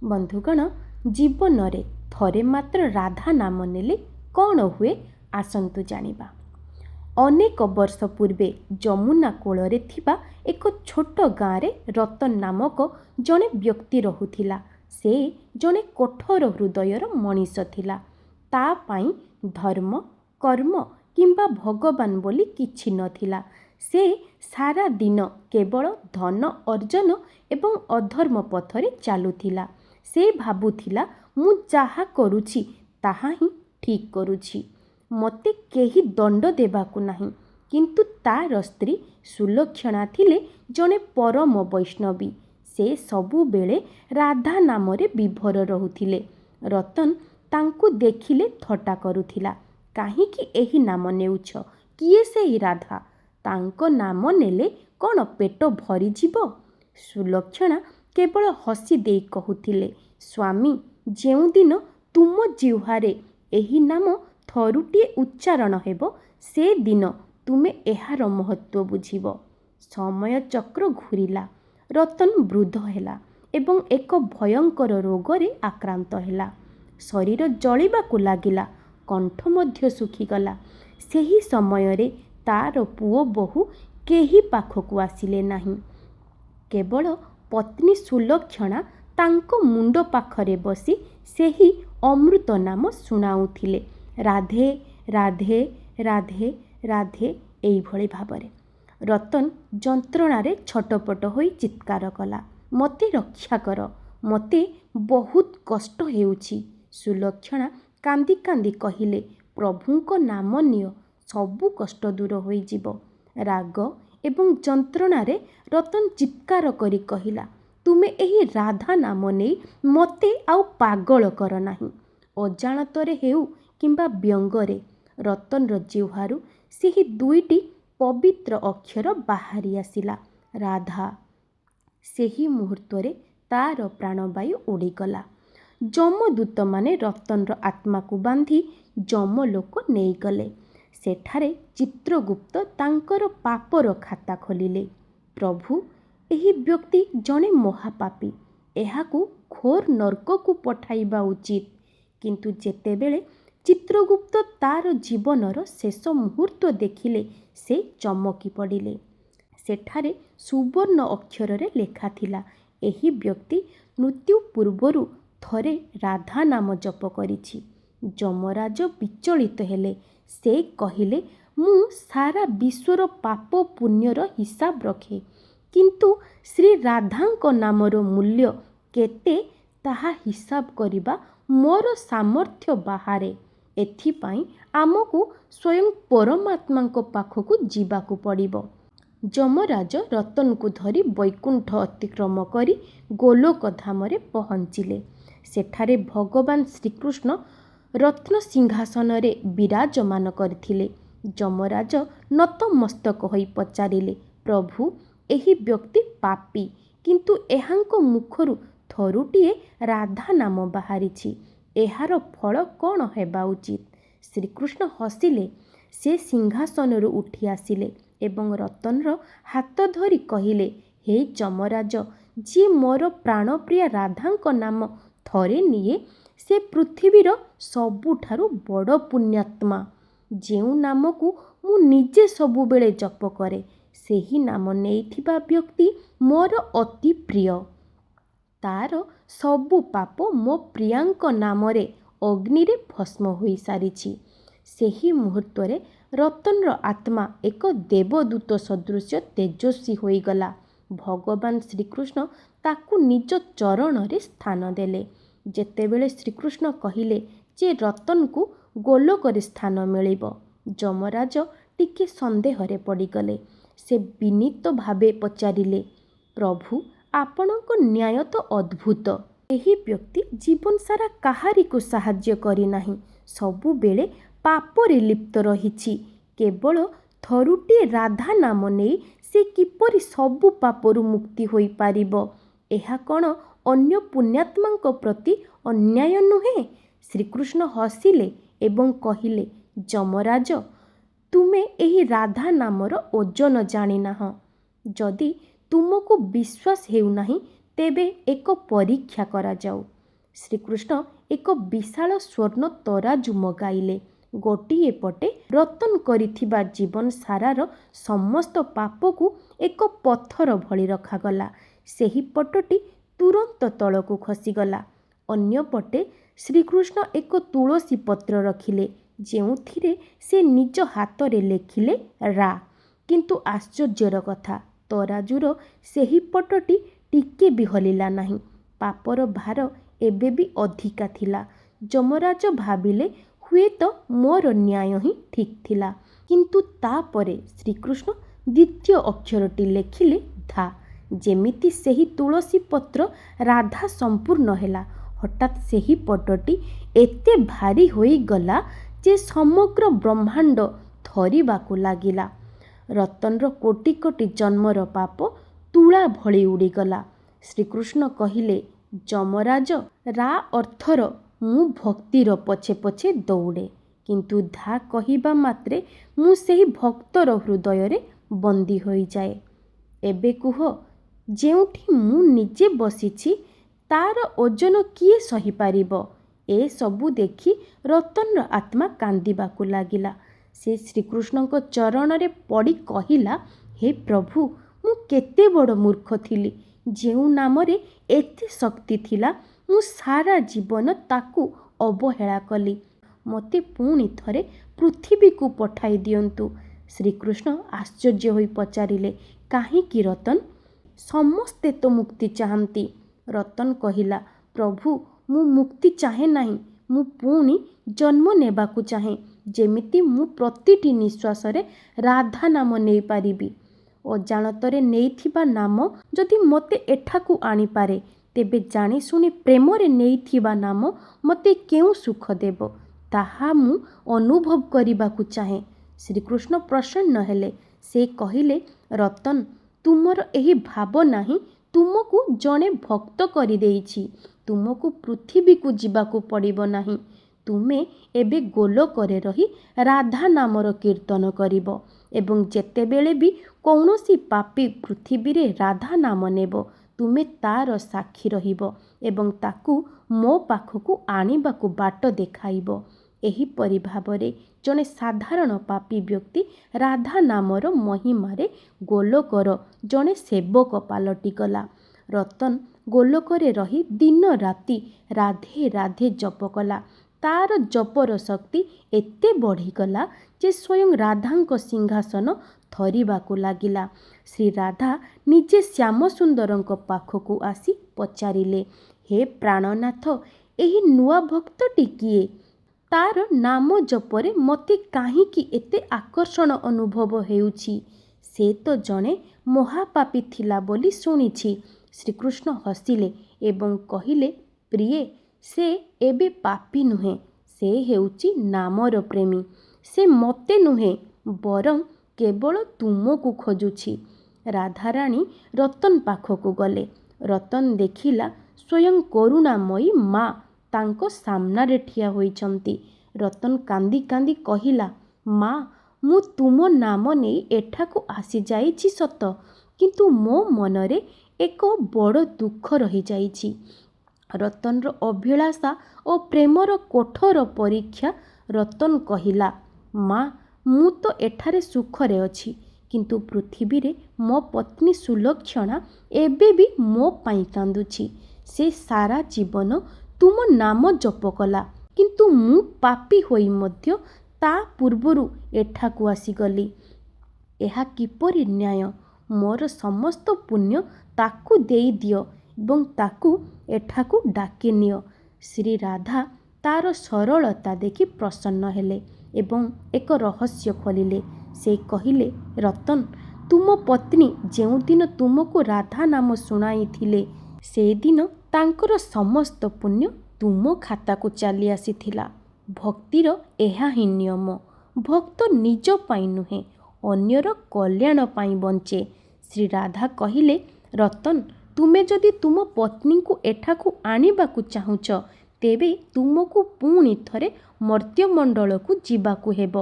ବନ୍ଧୁଗଣ, ଜୀବନରେ ଥରେ ମାତ୍ର ରାଧା ନାମ ନେଲେ କ'ଣ ହୁଏ ଆସନ୍ତୁ ଜାଣିବା। ଅନେକ ବର୍ଷ ପୂର୍ବେ ଯମୁନା କୂଳରେ ଥିବା ଏକ ଛୋଟ ଗାଁରେ ରତନ ନାମକ ଜଣେ ବ୍ୟକ୍ତି ରହୁଥିଲା। ସେ ଜଣେ କଠୋର ହୃଦୟର ମଣିଷ ଥିଲା। ତା ପାଇଁ ଧର୍ମ, କର୍ମ କିମ୍ବା ଭଗବାନ ବୋଲି କିଛି ନଥିଲା। ସେ ସାରା ଦିନ କେବଳ ଧନ ଅର୍ଜନ ଏବଂ ଅଧର୍ମ ପଥରେ ଚାଲୁଥିଲା। ସେ ଭାବୁଥିଲା, ମୁଁ ଯାହା କରୁଛି ତାହା ହିଁ ଠିକ୍ କରୁଛି। ମୋତେ କେହି ଦଣ୍ଡ ଦେବାକୁ ନାହିଁ। କିନ୍ତୁ ତାର ସ୍ତ୍ରୀ ସୁଲକ୍ଷଣା ଥିଲେ ଜଣେ ପରମ ବୈଷ୍ଣବୀ। ସେ ସବୁବେଳେ ରାଧା ନାମରେ ବିଭୋର ରହୁଥିଲେ। ରତନ ତାଙ୍କୁ ଦେଖିଲେ ଥଟ୍ଟା କରୁଥିଲା। କାହିଁକି ଏହି ନାମ ନେଉଛ? କିଏ ସେହି ରାଧା? ତାଙ୍କ ନାମ ନେଲେ କ'ଣ ପେଟ ଭରିଯିବ? ସୁଲକ୍ଷଣା କେବଳ ହସି ଦେଇ କହୁଥିଲେ, ସ୍ୱାମୀ, ଯେଉଁଦିନ ତୁମ ଜିହ୍ୱାରେ ଏହି ନାମ ଥରୁଟିଏ ଉଚ୍ଚାରଣ ହେବ, ସେଦିନ ତୁମେ ଏହାର ମହତ୍ତ୍ୱ ବୁଝିବ। ସମୟ ଚକ୍ର ଘୂରିଲା। ରତନ ବୃଦ୍ଧ ହେଲା ଏବଂ ଏକ ଭୟଙ୍କର ରୋଗରେ ଆକ୍ରାନ୍ତ ହେଲା। ଶରୀର ଜଳିବାକୁ ଲାଗିଲା, କଣ୍ଠ ମଧ୍ୟ ଶୁଖିଗଲା। ସେହି ସମୟରେ ତାର ପୁଅ ବୋହୂ କେହି ପାଖକୁ ଆସିଲେ ନାହିଁ। କେବଳ ପତ୍ନୀ ସୁଲକ୍ଷଣା ତାଙ୍କ ମୁଣ୍ଡ ପାଖରେ ବସି ସେହି ଅମୃତ ନାମ ଶୁଣାଉଥିଲେ, ରାଧେ ରାଧେ ରାଧେ ରାଧେ। ଏଇଭଳି ଭାବରେ ରତନ ଯନ୍ତ୍ରଣାରେ ଛଟପଟ ହୋଇ ଚିତ୍କାର କଲା, ମୋତେ ରକ୍ଷା କର, ମୋତେ ବହୁତ କଷ୍ଟ ହେଉଛି। ସୁଲକ୍ଷଣା କାନ୍ଦି କାନ୍ଦି କହିଲେ, ପ୍ରଭୁଙ୍କ ନାମ ନିଅ, ସବୁ କଷ୍ଟ ଦୂର ହୋଇଯିବ। ରାଗ ଏବଂ ଯନ୍ତ୍ରଣାରେ ରତନ ଚିତ୍କାର କରି କହିଲା, ତୁମେ ଏହି ରାଧା ନାମ ନେଇ ମୋତେ ଆଉ ପାଗଳ କର ନାହିଁ। ଅଜାଣତରେ ହେଉ କିମ୍ବା ବ୍ୟଙ୍ଗରେ ରତନର ଜିହ୍ୱାରୁ ସେହି ଦୁଇଟି ପବିତ୍ର ଅକ୍ଷର ବାହାରି ଆସିଲା, ରାଧା। ସେହି ମୁହୂର୍ତ୍ତରେ ତାର ପ୍ରାଣବାୟୁ ଉଡ଼ିଗଲା। ଯମଦୂତମାନେ ରତନର ଆତ୍ମାକୁ ବାନ୍ଧି ଯମଲୋକ ନେଇଗଲେ। ସେଠାରେ ଚିତ୍ରଗୁପ୍ତ ତାଙ୍କର ପାପର ଖାତା ଖୋଲିଲେ। ପ୍ରଭୁ, ଏହି ବ୍ୟକ୍ତି ଜଣେ ମହାପାପୀ। ଏହାକୁ ଘୋର ନର୍କକୁ ପଠାଇବା ଉଚିତ। କିନ୍ତୁ ଯେତେବେଳେ ଚିତ୍ରଗୁପ୍ତ ତାର ଜୀବନର ଶେଷ ମୁହୂର୍ତ୍ତ ଦେଖିଲେ, ସେ ଚମକି ପଡ଼ିଲେ। ସେଠାରେ ସୁବର୍ଣ୍ଣ ଅକ୍ଷରରେ ଲେଖାଥିଲା, ଏହି ବ୍ୟକ୍ତି ମୃତ୍ୟୁ ପୂର୍ବରୁ ଥରେ ରାଧା ନାମ ଜପ କରିଛି। ଯମରାଜ ବିଚଳିତ ହେଲେ। ସେ କହିଲେ, ମୁଁ ସାରା ବିଶ୍ୱର ପାପ ପୁଣ୍ୟର ହିସାବ ରଖେ, କିନ୍ତୁ ଶ୍ରୀ ରାଧାଙ୍କ ନାମର ମୂଲ୍ୟ କେତେ ତାହା ହିସାବ କରିବା ମୋର ସାମର୍ଥ୍ୟ ବାହାରେ। ଏଥିପାଇଁ ଆମକୁ ସ୍ୱୟଂ ପରମାତ୍ମାଙ୍କ ପାଖକୁ ଯିବାକୁ ପଡ଼ିବ। ଯମରାଜ ରତନକୁ ଧରି ବୈକୁଣ୍ଠ ଅତିକ୍ରମ କରି ଗୋଲୋକ ଧାମରେ ପହଞ୍ଚିଲେ। ସେଠାରେ ଭଗବାନ ଶ୍ରୀକୃଷ୍ଣ ରତ୍ନସିଂହାସନରେ ବିରାଜମାନ କରିଥିଲେ। ଯମରାଜ ନତମସ୍ତକ ହୋଇ ପଚାରିଲେ, ପ୍ରଭୁ, ଏହି ବ୍ୟକ୍ତି ପାପୀ, କିନ୍ତୁ ଏହାଙ୍କ ମୁଖରୁ ଥରୁଟିଏ ରାଧା ନାମ ବାହାରିଛି। ଏହାର ଫଳ କ'ଣ ହେବା ଉଚିତ? ଶ୍ରୀକୃଷ୍ଣ ହସିଲେ। ସେ ସିଂହାସନରୁ ଉଠି ଆସିଲେ ଏବଂ ରତନର ହାତ ଧରି କହିଲେ, ହେ ଯମରାଜ, ଯିଏ ମୋର ପ୍ରାଣପ୍ରିୟା ରାଧାଙ୍କ ନାମ ଥରେ ନିଏ, ସେ ପୃଥିବୀର ସବୁଠାରୁ ବଡ଼ ପୁଣ୍ୟାତ୍ମା। ଯେଉଁ ନାମକୁ ମୁଁ ନିଜେ ସବୁବେଳେ ଜପ କରେ, ସେହି ନାମ ନେଇଥିବା ବ୍ୟକ୍ତି ମୋର ଅତି ପ୍ରିୟ। ତାର ସବୁ ପାପ ମୋ ପ୍ରିୟାଙ୍କ ନାମରେ ଅଗ୍ନିରେ ଭସ୍ମ ହୋଇସାରିଛି। ସେହି ମୁହୂର୍ତ୍ତରେ ରତନର ଆତ୍ମା ଏକ ଦେବଦୂତ ସଦୃଶ ତେଜସ୍ୱୀ ହୋଇଗଲା। ଭଗବାନ ଶ୍ରୀକୃଷ୍ଣ ତାକୁ ନିଜ ଚରଣରେ ସ୍ଥାନ ଦେଲେ। ଯେତେବେଳେ ଶ୍ରୀକୃଷ୍ଣ କହିଲେ ଯେ ରତନକୁ ଗୋଲୋକରେ ସ୍ଥାନ ମିଳିବ, ଯମରାଜ ଟିକେ ସନ୍ଦେହରେ ପଡ଼ିଗଲେ। ସେ ବିନୀତ ଭାବେ ପଚାରିଲେ, ପ୍ରଭୁ, ଆପଣଙ୍କ ନ୍ୟାୟ ତ ଅଦ୍ଭୁତ। ଏହି ବ୍ୟକ୍ତି ଜୀବନସାରା କାହାରିକୁ ସାହାଯ୍ୟ କରିନାହିଁ, ସବୁବେଳେ ପାପରେ ଲିପ୍ତ ରହିଛି। କେବଳ ଥରୁଟିଏ ରାଧା ନାମ ନେଇ ସେ କିପରି ସବୁ ପାପରୁ ମୁକ୍ତି ହୋଇପାରିବ? ଏହା କ'ଣ ଅନ୍ୟ ପୁଣ୍ୟାତ୍ମାଙ୍କ ପ୍ରତି ଅନ୍ୟାୟ ନୁହେଁ? ଶ୍ରୀକୃଷ୍ଣ ହସିଲେ ଏବଂ କହିଲେ, ଯମରାଜ, ତୁମେ ଏହି ରାଧା ନାମର ଓଜନ ଜାଣିନାହଁ। ଯଦି ତୁମକୁ ବିଶ୍ୱାସ ହେଉନାହିଁ, ତେବେ ଏକ ପରୀକ୍ଷା କରାଯାଉ। ଶ୍ରୀକୃଷ୍ଣ ଏକ ବିଶାଳ ସ୍ୱର୍ଣ୍ଣ ତରାଜୁ ମଗାଇଲେ। ଗୋଟିଏ ପଟେ ରତନ କରିଥିବା ଜୀବନ ସାରାର ସମସ୍ତ ପାପକୁ ଏକ ପଥର ଭଳି ରଖାଗଲା। ସେହି ପଟଟି ତୁରନ୍ତ ତଳକୁ ଖସିଗଲା। ଅନ୍ୟପଟେ ଶ୍ରୀକୃଷ୍ଣ ଏକ ତୁଳସୀ ପତ୍ର ରଖିଲେ, ଯେଉଁଥିରେ ସେ ନିଜ ହାତରେ ଲେଖିଲେ ରା। କିନ୍ତୁ ଆଶ୍ଚର୍ଯ୍ୟର କଥା, ତରାଜୁର ସେହି ପଟଟି ଟିକେ ବି ହଲିଲା ନାହିଁ। ପାପର ଭାର ଏବେ ବି ଅଧିକା ଥିଲା। ଯମରାଜ ଭାବିଲେ ହୁଏତ ମୋର ନ୍ୟାୟ ହିଁ ଠିକ୍ ଥିଲା। କିନ୍ତୁ ତାପରେ ଶ୍ରୀକୃଷ୍ଣ ଦ୍ୱିତୀୟ ଅକ୍ଷରଟି ଲେଖିଲେ ଧା। ଯେମିତି ସେହି ତୁଳସୀ ପତ୍ର ରାଧା ସମ୍ପୂର୍ଣ୍ଣ ହେଲା। ହଠାତ୍ ସେହି ପଟଟି ଏତେ ଭାରୀ ହୋଇଗଲା ଯେ ସମଗ୍ର ବ୍ରହ୍ମାଣ୍ଡ ଥରିବାକୁ ଲାଗିଲା। ରତନର କୋଟି କୋଟି ଜନ୍ମର ପାପ ତୁଳା ଭଳି ଉଡ଼ିଗଲା। ଶ୍ରୀକୃଷ୍ଣ କହିଲେ, ଯମରାଜ, ରା ଅର୍ଥର ମୁଁ ଭକ୍ତିର ପଛେ ପଛେ ଦୌଡ଼େ, କିନ୍ତୁ ଧା କହିବା ମାତ୍ରେ ମୁଁ ସେହି ଭକ୍ତର ହୃଦୟରେ ବନ୍ଦୀ ହୋଇଯାଏ। ଏବେ କୁହ, ଯେଉଁଠି ମୁଁ ନିଜେ ବସିଛି ତାର ଓଜନ କିଏ ସହିପାରିବ? ଏସବୁ ଦେଖି ରତନର ଆତ୍ମା କାନ୍ଦିବାକୁ ଲାଗିଲା। ସେ ଶ୍ରୀକୃଷ୍ଣଙ୍କ ଚରଣରେ ପଡ଼ି କହିଲା, ହେ ପ୍ରଭୁ, ମୁଁ କେତେ ବଡ଼ ମୂର୍ଖ ଥିଲି। ଯେଉଁ ନାମରେ ଏତେ ଶକ୍ତି ଥିଲା, ମୁଁ ସାରା ଜୀବନ ତାକୁ ଅବହେଳା କଲି। ମୋତେ ପୁଣି ଥରେ ପୃଥିବୀକୁ ପଠାଇ ଦିଅନ୍ତୁ। ଶ୍ରୀକୃଷ୍ଣ ଆଶ୍ଚର୍ଯ୍ୟ ହୋଇ ପଚାରିଲେ, କାହିଁକି ରତନ? ସମସ୍ତେ ତ ମୁକ୍ତି ଚାହାନ୍ତି। ରତନ କହିଲା, ପ୍ରଭୁ, ମୁଁ ମୁକ୍ତି ଚାହେଁ ନାହିଁ। ମୁଁ ପୁଣି ଜନ୍ମ ନେବାକୁ ଚାହେଁ, ଯେମିତି ମୁଁ ପ୍ରତିଟି ନିଶ୍ୱାସରେ ରାଧା ନାମ ନେଇପାରିବି। ଅଜାଣତରେ ନେଇଥିବା ନାମ ଯଦି ମୋତେ ଏଠାକୁ ଆଣିପାରେ, ତେବେ ଜାଣିଶୁଣି ପ୍ରେମରେ ନେଇଥିବା ନାମ ମୋତେ କେଉଁ ସୁଖ ଦେବ, ତାହା ମୁଁ ଅନୁଭବ କରିବାକୁ ଚାହେଁ। ଶ୍ରୀକୃଷ୍ଣ ପ୍ରସନ୍ନ ହେଲେ। ସେ କହିଲେ, ରତନ, ତୁମର ଏହି ଭାବନା ହିଁ ତୁମକୁ ଜଣେ ଭକ୍ତ କରିଦେଇଛି। ତୁମକୁ ପୃଥିବୀକୁ ଯିବାକୁ ପଡ଼ିବ ନାହିଁ। ତୁମେ ଏବେ ଗୋଲୋକରେ ରହି ରାଧା ନାମର କୀର୍ତ୍ତନ କରିବ ଏବଂ ଯେତେବେଳେ ବି କୌଣସି ପାପୀ ପୃଥିବୀରେ ରାଧା ନାମ ନେବ, ତୁମେ ତାର ସାକ୍ଷୀ ରହିବ ଏବଂ ତାକୁ ମୋ ପାଖକୁ ଆଣିବାକୁ ବାଟ ଦେଖାଇବ। ଏହିପରି ଭାବରେ ଜଣେ ସାଧାରଣ ପାପୀ ବ୍ୟକ୍ତି ରାଧା ନାମର ମହିମାରେ ଗୋଲୋକର ଜଣେ ସେବକ ପାଲଟିଗଲା। ରତନ ଗୋଲୋକରେ ରହି ଦିନ ରାତି ରାଧେ ରାଧେ ଜପ କଲା। ତାର ଜପର ଶକ୍ତି ଏତେ ବଢ଼ିଗଲା ଯେ ସ୍ୱୟଂ ରାଧାଙ୍କ ସିଂହାସନ ଥରିବାକୁ ଲାଗିଲା। ଶ୍ରୀ ରାଧା ନିଜେ ଶ୍ୟାମସୁନ୍ଦରଙ୍କ ପାଖକୁ ଆସି ପଚାରିଲେ, ହେ ପ୍ରାଣନାଥ, ଏହି ନୂଆ ଭକ୍ତଟି କିଏ? ତାର ନାମ ଜପରେ ମୋତେ କାହିଁକି ଏତେ ଆକର୍ଷଣ ଅନୁଭବ ହେଉଛି? ସେ ତ ଜଣେ ମହାପାପୀ ଥିଲା ବୋଲି ଶୁଣିଛି। ଶ୍ରୀକୃଷ୍ଣ ହସିଲେ ଏବଂ କହିଲେ, ପ୍ରିୟେ, ସେ ଏବେ ପାପୀ ନୁହେଁ। ସେ ହେଉଛି ନାମର ପ୍ରେମୀ। ସେ ମୋତେ ନୁହେଁ, ବରଂ କେବଳ ତୁମକୁ ଖୋଜୁଛି। ରାଧାରାଣୀ ରତନ ପାଖକୁ ଗଲେ। ରତନ ଦେଖିଲା ସ୍ୱୟଂ କରୁଣାମୟୀ ମା ତାଙ୍କ ସାମ୍ନାରେ ଠିଆ ହୋଇଛନ୍ତି। ରତନ କାନ୍ଦି କାନ୍ଦି କହିଲା, ମା, ମୁଁ ତୁମ ନାମ ନେଇ ଏଠାକୁ ଆସିଯାଇଛି ସତ, କିନ୍ତୁ ମୋ ମନରେ ଏକ ବଡ଼ ଦୁଃଖ ରହିଯାଇଛି। ରତନର ଅଭିଳାଷା ଓ ପ୍ରେମର କଠୋର ପରୀକ୍ଷା। ରତନ କହିଲା, ମା, ମୁଁ ତ ଏଠାରେ ସୁଖରେ ଅଛି, କିନ୍ତୁ ପୃଥିବୀରେ ମୋ ପତ୍ନୀ ସୁଲକ୍ଷଣା ଏବେ ବି ମୋ ପାଇଁ କାନ୍ଦୁଛି। ସେ ସାରା ଜୀବନ ତୁମ ନାମ ଜପ କଲା, କିନ୍ତୁ ମୁଁ ପାପୀ ହୋଇ ମଧ୍ୟ ତା ପୂର୍ବରୁ ଏଠାକୁ ଆସିଗଲି। ଏହା କିପରି ନ୍ୟାୟ? ମୋର ସମସ୍ତ ପୁଣ୍ୟ ତାକୁ ଦେଇଦିଅ ଏବଂ ତାକୁ ଏଠାକୁ ଡାକିନିଅ। ଶ୍ରୀ ରାଧା ତାର ସରଳତା ଦେଖି ପ୍ରସନ୍ନ ହେଲେ ଏବଂ ଏକ ରହସ୍ୟ ଖୋଲିଲେ। ସେ କହିଲେ, ରତନ, ତୁମ ପତ୍ନୀ ଯେଉଁଦିନ ତୁମକୁ ରାଧା ନାମ ଶୁଣାଇଥିଲେ, ସେଦିନ ତାଙ୍କର ସମସ୍ତ ପୁଣ୍ୟ ତୁମ ଖାତାକୁ ଚାଲି ଆସିଥିଲା। ଭକ୍ତିର ଏହା ହିଁ ନିୟମ। ଭକ୍ତ ନିଜ ପାଇଁ ନୁହେଁ, ଅନ୍ୟର କଲ୍ୟାଣ ପାଇଁ ବଞ୍ଚେ। ଶ୍ରୀ ରାଧା କହିଲେ, ରତନ, ତୁମେ ଯଦି ତୁମ ପତ୍ନୀଙ୍କୁ ଏଠାକୁ ଆଣିବାକୁ ଚାହୁଁଛ, ତେବେ ତୁମକୁ ପୁଣି ଥରେ ମର୍ତ୍ତ୍ୟମଣ୍ଡଳକୁ ଯିବାକୁ ହେବ,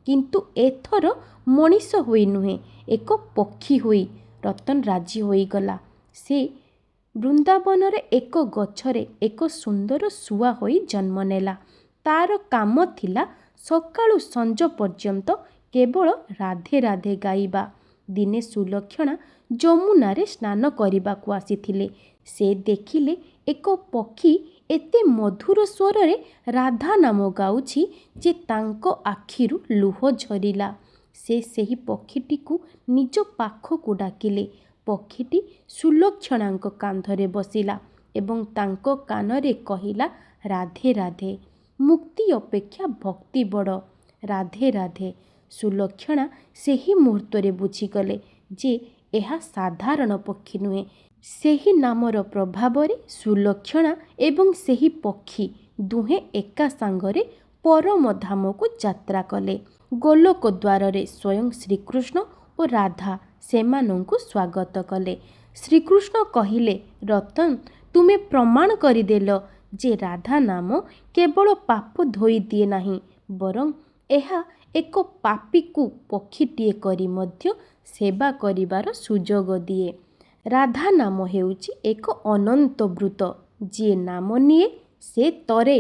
କିନ୍ତୁ ଏଥର ମଣିଷ ହୋଇ ନୁହେଁ, ଏକ ପକ୍ଷୀ ହୋଇ। ରତନ ରାଜି ହୋଇଗଲା। ସେ ବୃନ୍ଦାବନରେ ଏକ ଗଛରେ ଏକ ସୁନ୍ଦର ଶୁଆ ହୋଇ ଜନ୍ମ ନେଲା। ତାର କାମ ଥିଲା ସକାଳୁ ସଞ୍ଜ ପର୍ଯ୍ୟନ୍ତ କେବଳ ରାଧେ ରାଧେ ଗାଇବା। ଦିନେ ସୁଲକ୍ଷଣା ଯମୁନାରେ ସ୍ନାନ କରିବାକୁ ଆସିଥିଲେ। ସେ ଦେଖିଲେ ଏକ ପକ୍ଷୀ ଏତେ ମଧୁର ସ୍ୱରରେ ରାଧା ନାମ ଗାଉଛି ଯେ ତାଙ୍କ ଆଖିରୁ ଲୁହ ଝରିଲା। ସେ ସେହି ପକ୍ଷୀଟିକୁ ନିଜ ପାଖକୁ ଡାକିଲେ। ପକ୍ଷୀଟି ସୁଲକ୍ଷଣାଙ୍କ କାନ୍ଧରେ ବସିଲା ଏବଂ ତାଙ୍କ କାନରେ କହିଲା, ରାଧେ ରାଧେ। ମୁକ୍ତି ଅପେକ୍ଷା ଭକ୍ତି ବଡ଼। ରାଧେ ରାଧେ। ସୁଲକ୍ଷଣା ସେହି ମୁହୂର୍ତ୍ତରେ ବୁଝିଗଲେ ଯେ ଏହା ସାଧାରଣ ପକ୍ଷୀ ନୁହେଁ। ସେହି ନାମର ପ୍ରଭାବରେ ସୁଲକ୍ଷଣା ଏବଂ ସେହି ପକ୍ଷୀ ଦୁହେଁ ଏକା ସାଙ୍ଗରେ ପରମ ଧାମକୁ ଯାତ୍ରା କଲେ। ଗୋଲୋକ ଦ୍ୱାରରେ ସ୍ୱୟଂ ଶ୍ରୀକୃଷ୍ଣ ଓ ରାଧା ସେମାନଙ୍କୁ ସ୍ୱାଗତ କଲେ। ଶ୍ରୀକୃଷ୍ଣ କହିଲେ, ରତନ, ତୁମେ ପ୍ରମାଣ କରିଦେଲ ଯେ ରାଧା ନାମ କେବଳ ପାପ ଧୋଇ ଦିଏ ନାହିଁ, ବରଂ ଏହା ଏକ ପାପୀକୁ ପକ୍ଷୀଟିଏ କରି ମଧ୍ୟ ସେବା କରିବାର ସୁଯୋଗ ଦିଏ। ରାଧା ନାମ ହେଉଛି ଏକ ଅନନ୍ତ ବୃତ। ଯିଏ ନାମ ନିଏ ସେ ତରେ,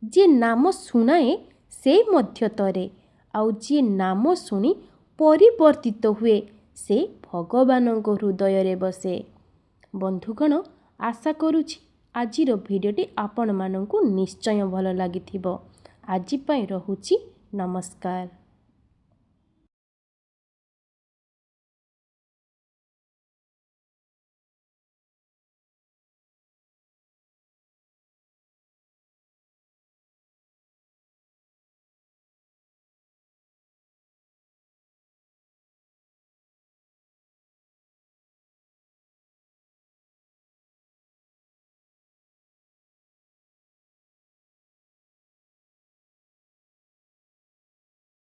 ଯିଏ ନାମ ଶୁଣାଏ ସେ ମଧ୍ୟ ତରେ, ଆଉ ଯିଏ ନାମ ଶୁଣି ପରିବର୍ତ୍ତିତ ହୁଏ ସେ ଭଗବାନଙ୍କ ହୃଦୟରେ ବସେ। ବନ୍ଧୁଗଣ, ଆଶା କରୁଛି ଆଜିର ଭିଡ଼ିଓଟି ଆପଣମାନଙ୍କୁ ନିଶ୍ଚୟ ଭଲ ଲାଗିଥିବ। ଆଜି ପାଇଁ ରହୁଛି। ନମସ୍କାର।